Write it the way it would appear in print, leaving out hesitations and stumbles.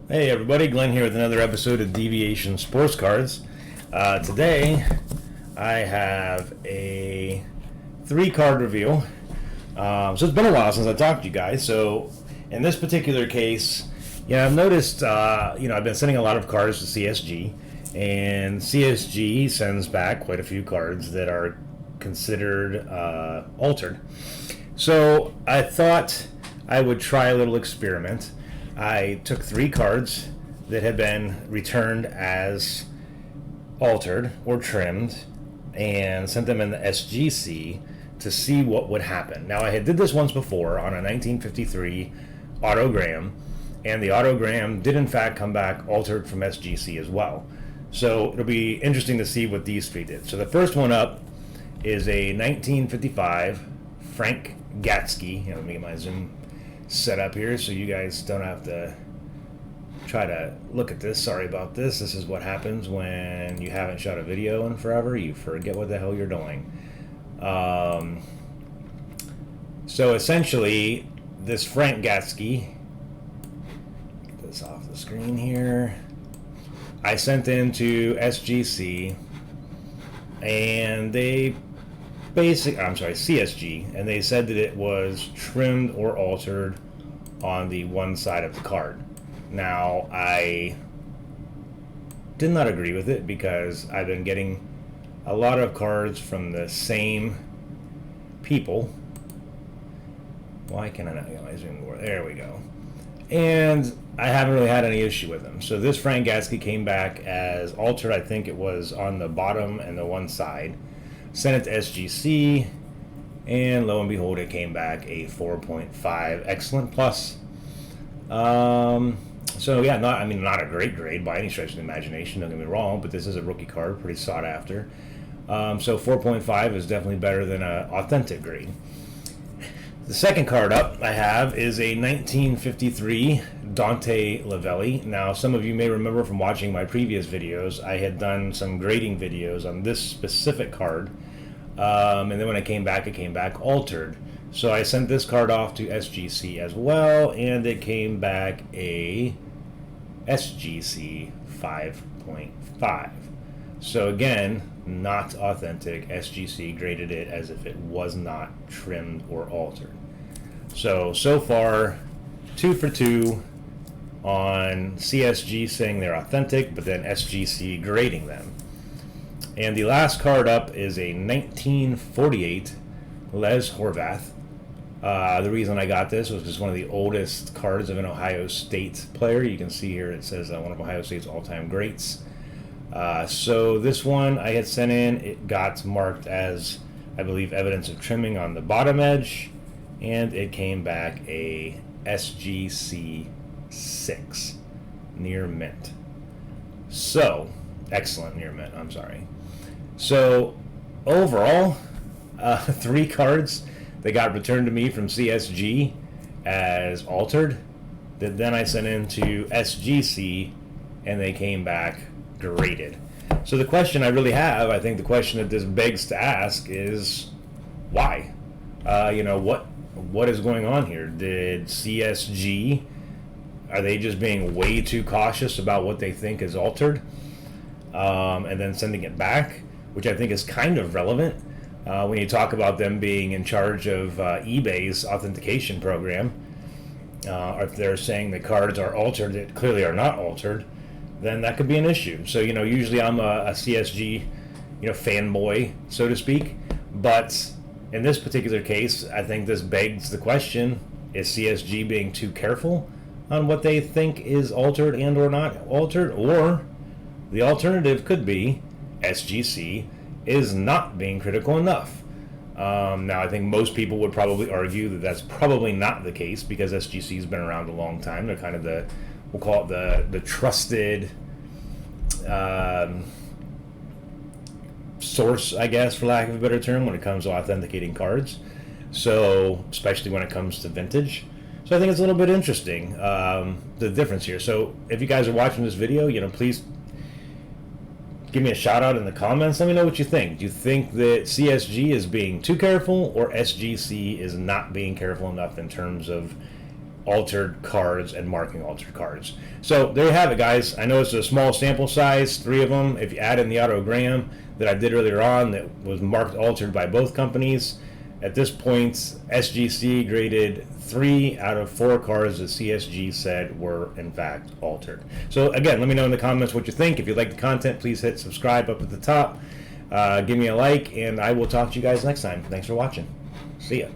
Hey everybody, Glenn here with another episode of Deviation Sports Cards. Today I have a 3-card reveal. So it's been a while since I talked to you guys. So in this particular case, I've noticed, I've been sending a lot of cards to CSG, and CSG sends back quite a few cards that are considered altered. So I thought I would try a little experiment. I took 3 cards that had been returned as altered or trimmed and sent them in the SGC to see what would happen. Now, I had did this once before on a 1953 autogram, and the autogram did in fact come back altered from SGC as well. So it'll be interesting to see what these 3 did. So the first one up is a 1955 Frank Gatsky. Let me get my zoom set up here so you guys don't have to try to look at this. Sorry about this. This is what happens when you haven't shot a video in forever. You forget what the hell you're doing. So essentially, this Frank Gatsky, get this off the screen here, I sent into SGC, and they CSG, and they said that it was trimmed or altered on the one side of the card. Now, I did not agree with it because I've been getting a lot of cards from the same people. Why can I not get my zoom more? There we go. And I haven't really had any issue with them. So this Frank Gatsky came back as altered. I think it was on the bottom and the one side. Sent it to SGC, and lo and behold, it came back a 4.5 excellent plus. So yeah, not a great grade by any stretch of the imagination, don't get me wrong, but this is a rookie card, pretty sought after. So 4.5 is definitely better than an authentic grade. The second card up I have is a 1953 Dante Lavelli. Now, some of you may remember from watching my previous videos, I had done some grading videos on this specific card, and then when it came back altered. So I sent this card off to SGC as well, and it came back a SGC 5.5. So again, not authentic. SGC graded it as if it was not trimmed or altered. So far, 2 for 2 on CSG saying they're authentic, but then SGC grading them. And the last card up is a 1948 Les Horvath. The reason I got this was just one of the oldest cards of an Ohio State player. You can see here it says one of Ohio State's all-time greats. So this one I had sent in, it got marked as, I believe, evidence of trimming on the bottom edge, and it came back a SGC 6, near mint. So, excellent near mint, I'm sorry. So, overall, 3 cards that got returned to me from CSG as altered, that then I sent into SGC, and they came back graded. So the question I really have, I think the question that this begs to ask is, why? What is going on here? Did CSG, are they just being way too cautious about what they think is altered, and then sending it back, which I think is kind of relevant when you talk about them being in charge of eBay's authentication program. If they're saying the cards are altered that clearly are not altered, then that could be an issue. So, usually I'm a CSG, fanboy, so to speak. But in this particular case, I think this begs the question, is CSG being too careful on what they think is altered and or not altered? Or the alternative could be SGC is not being critical enough. Now, I think most people would probably argue that that's probably not the case because SGC has been around a long time. They're kind of we'll call it the trusted source, I guess, for lack of a better term, when it comes to authenticating cards. So, especially when it comes to vintage. So I think it's a little bit interesting, the difference here. So if you guys are watching this video, please give me a shout out in the comments. Let me know what you think. Do you think that CSG is being too careful, or SGC is not being careful enough in terms of altered cards and marking altered cards? So there you have it, guys. I know it's a small sample size, 3 of them. If you add in the autogram that I did earlier on that was marked altered by both companies, at this point SGC graded 3 out of 4 cards that CSG said were in fact altered. So again, let me know in the comments what you think. If you like the content, please hit subscribe up at the top. Give me a like, and I will talk to you guys next time. Thanks for watching. See ya.